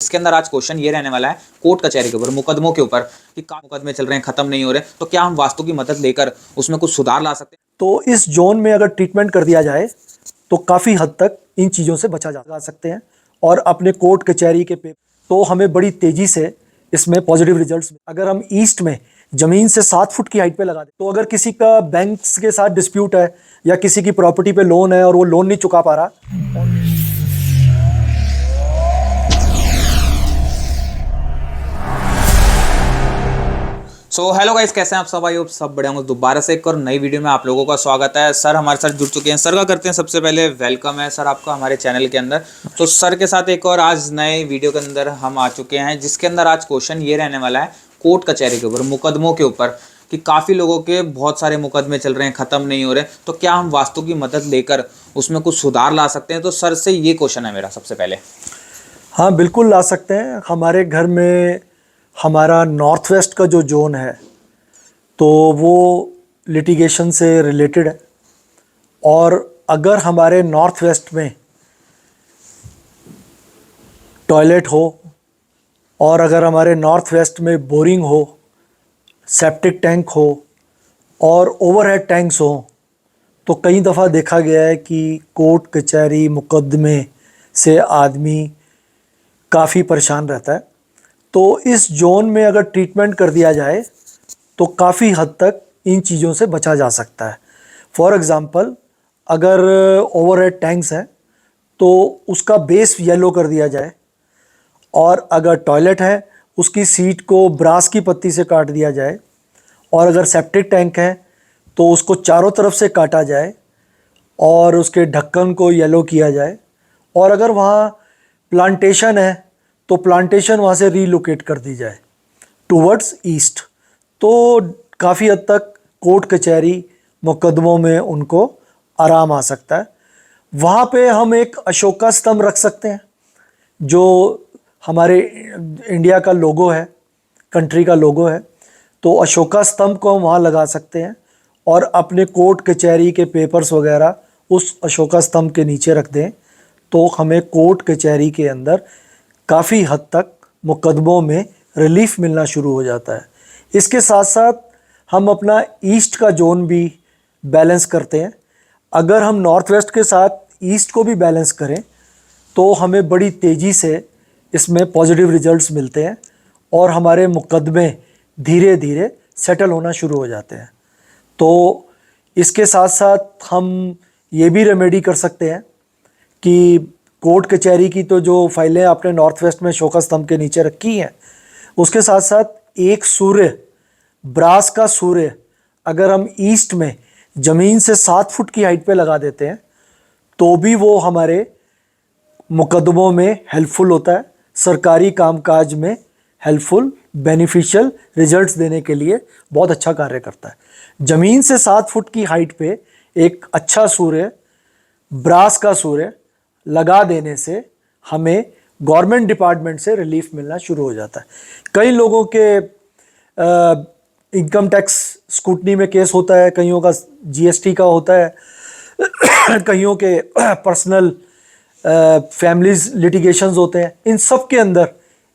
इसके अंदर आज क्वेश्चन ये रहने वाला है कोर्ट कचहरी के ऊपर, मुकदमों के ऊपर कि क्या मुकदमे चल रहे हैं, खत्म नहीं हो रहे, तो क्या हम वास्तु की मदद लेकर उसमें कुछ सुधार ला सकते हैं। तो इस जोन में अगर ट्रीटमेंट कर दिया जाए तो काफ़ी हद तक इन चीज़ों से बचा जा सकते हैं और अपने कोर्ट कचहरी के तो हमें बड़ी तेज़ी से इसमें पॉजिटिव रिजल्ट्स। अगर हम ईस्ट में ज़मीन से 7 फुट की हाइट पे लगा दें तो अगर किसी का बैंक्स के साथ डिस्प्यूट है या किसी की प्रॉपर्टी पे लोन है और वो लोन नहीं चुका पा रहा। सो हेलो गाइस, कैसे हैं आप सब? आई होप सब बढ़िया होंगे। दोबारा से एक और नई वीडियो में आप लोगों का स्वागत है। सर हमारे साथ जुड़ चुके हैं। सर का करते हैं सबसे पहले वेलकम है सर आपका हमारे चैनल के अंदर। तो सर के साथ एक और आज नए वीडियो के अंदर हम आ चुके हैं, जिसके अंदर आज क्वेश्चन ये रहने वाला है कोर्ट कचहरी के ऊपर, मुकदमों के ऊपर कि काफ़ी लोगों के बहुत सारे मुकदमे चल रहे हैं, ख़त्म नहीं हो रहे, तो क्या हम वास्तु की मदद लेकर उसमें कुछ सुधार ला सकते हैं। तो सर से ये क्वेश्चन है मेरा सबसे पहले। हाँ बिल्कुल ला सकते हैं। हमारे घर में हमारा नॉर्थ वेस्ट का जो जोन है तो वो लिटिगेशन से रिलेटेड है, और अगर हमारे नॉर्थ वेस्ट में टॉयलेट हो और अगर हमारे नॉर्थ वेस्ट में बोरिंग हो, सेप्टिक टैंक हो और ओवरहेड टैंक्स हो, तो कई दफ़ा देखा गया है कि कोर्ट कचहरी मुकदमे से आदमी काफ़ी परेशान रहता है। तो इस जोन में अगर ट्रीटमेंट कर दिया जाए तो काफ़ी हद तक इन चीज़ों से बचा जा सकता है। फॉर एग्ज़ाम्पल, अगर ओवरहेड टैंक्स हैं तो उसका बेस येलो कर दिया जाए, और अगर टॉयलेट है उसकी सीट को ब्रास की पत्ती से काट दिया जाए, और अगर सेप्टिक टैंक है तो उसको चारों तरफ से काटा जाए और उसके ढक्कन को येलो किया जाए, और अगर वहाँ प्लांटेशन है तो प्लांटेशन वहाँ से रीलोकेट कर दी जाए टूवर्ड्स ईस्ट, तो काफ़ी हद तक कोर्ट कचहरी मुकदमों में उनको आराम आ सकता है। वहाँ पे हम एक अशोका स्तंभ रख सकते हैं, जो हमारे इंडिया का लोगो है, कंट्री का लोगो है, तो अशोका स्तंभ को हम वहाँ लगा सकते हैं और अपने कोर्ट कचहरी के पेपर्स वगैरह उस अशोका स्तंभ के नीचे रख दें, तो हमें कोर्ट कचहरी के अंदर काफ़ी हद तक मुकदमों में रिलीफ मिलना शुरू हो जाता है। इसके साथ साथ हम अपना ईस्ट का जोन भी बैलेंस करते हैं। अगर हम नॉर्थ वेस्ट के साथ ईस्ट को भी बैलेंस करें तो हमें बड़ी तेज़ी से इसमें पॉजिटिव रिजल्ट्स मिलते हैं और हमारे मुकदमे धीरे धीरे सेटल होना शुरू हो जाते हैं। तो इसके साथ साथ हम ये भी रेमेडी कर सकते हैं कि कोर्ट कचहरी की तो जो फाइलें आपने नॉर्थ वेस्ट में अशोका स्तंभ के नीचे रखी हैं, उसके साथ साथ एक सूर्य, ब्रास का सूर्य अगर हम ईस्ट में ज़मीन से 7 फुट की हाइट पे लगा देते हैं तो भी वो हमारे मुकदमों में हेल्पफुल होता है, सरकारी कामकाज में हेल्पफुल, बेनिफिशियल रिजल्ट्स देने के लिए बहुत अच्छा कार्य करता है। ज़मीन से 7 फुट की हाइट पे एक अच्छा सूर्य, ब्रास का सूर्य लगा देने से हमें गवर्नमेंट डिपार्टमेंट से रिलीफ मिलना शुरू हो जाता है। कई लोगों के इनकम टैक्स स्कूटनी में केस होता है, कईयों का जीएसटी का होता है, कईयों के पर्सनल फैमिलीज लिटिगेशंस होते हैं। इन सब के अंदर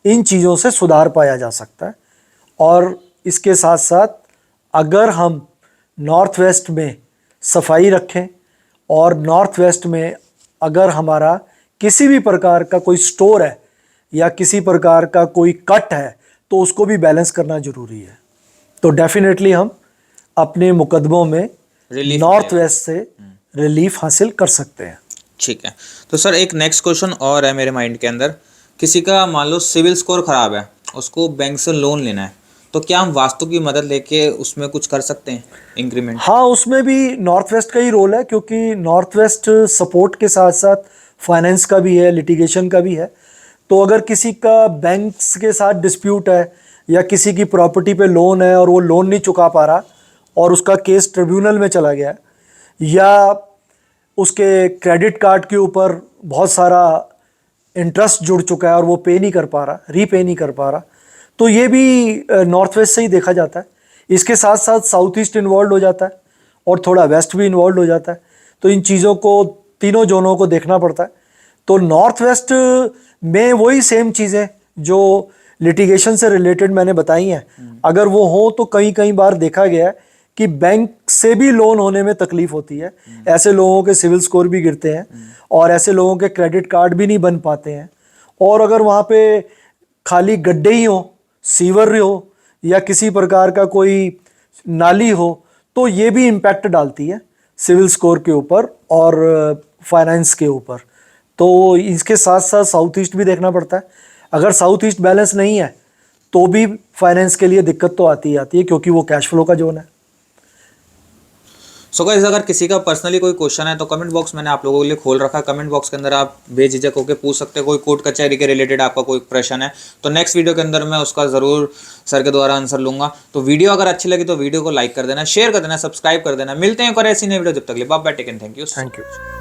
इन चीज़ों से सुधार पाया जा सकता है। और इसके साथ साथ अगर हम नॉर्थ वेस्ट में सफाई रखें और नॉर्थ वेस्ट में अगर हमारा किसी भी प्रकार का कोई स्टोर है या किसी प्रकार का कोई कट है तो उसको भी बैलेंस करना ज़रूरी है, तो डेफिनेटली हम अपने मुकदमों में नॉर्थ वेस्ट से रिलीफ हासिल कर सकते हैं। ठीक है। तो सर एक नेक्स्ट क्वेश्चन और है मेरे माइंड के अंदर, किसी का मान लो सिविल स्कोर खराब है, उसको बैंक से लोन लेना है, तो क्या हम वास्तु की मदद लेके उसमें कुछ कर सकते हैं इंक्रीमेंट? हाँ, उसमें भी नॉर्थ वेस्ट का ही रोल है, क्योंकि नॉर्थ वेस्ट सपोर्ट के साथ साथ फाइनेंस का भी है, लिटिगेशन का भी है। तो अगर किसी का बैंक्स के साथ डिस्प्यूट है या किसी की प्रॉपर्टी पे लोन है और वो लोन नहीं चुका पा रहा और उसका केस ट्रिब्यूनल में चला गया, या उसके क्रेडिट कार्ड के ऊपर बहुत सारा इंटरेस्ट जुड़ चुका है और वो पे नहीं कर पा रहा, रीपे नहीं कर पा रहा, तो ये भी नॉर्थ वेस्ट से ही देखा जाता है। इसके साथ साथ साउथ ईस्ट इन्वॉल्व हो जाता है और थोड़ा वेस्ट भी इन्वॉल्व हो जाता है, तो इन चीज़ों को, तीनों जोनों को देखना पड़ता है। तो नॉर्थ वेस्ट में वही सेम चीज़ें जो लिटिगेशन से रिलेटेड मैंने बताई हैं, अगर वो हो तो कई कई बार देखा गया है कि बैंक से भी लोन होने में तकलीफ होती है। ऐसे लोगों के सिविल स्कोर भी गिरते हैं और ऐसे लोगों के क्रेडिट कार्ड भी नहीं बन पाते हैं। और अगर वहाँ पे खाली गड्ढे ही हो, सीवर हो या किसी प्रकार का कोई नाली हो, तो ये भी इम्पैक्ट डालती है सिविल स्कोर के ऊपर और फाइनेंस के ऊपर। तो इसके साथ साथ साउथ ईस्ट भी देखना पड़ता है। अगर साउथ ईस्ट बैलेंस नहीं है तो भी फाइनेंस के लिए दिक्कत तो आती है, क्योंकि वो कैश फ्लो का जोन है। सो गाइस, अगर किसी का पर्सनली कोई क्वेश्चन है तो कमेंट बॉक्स मैंने आप लोगों के लिए खोल रखा है। कमेंट बॉक्स के अंदर आप बेझिझक होकर पूछ सकते हैं। कोई कोर्ट कचहरी के रिलेटेड आपका कोई प्रश्न है तो नेक्स्ट वीडियो के अंदर मैं उसका ज़रूर सर के द्वारा आंसर लूंगा। तो वीडियो अगर अच्छी लगी तो वीडियो को लाइक कर देना, शेयर कर देना, सब्सक्राइब कर देना। मिलते हैं एक और ऐसी नई वीडियो, जब तक के लिए bye bye, take care, thank you.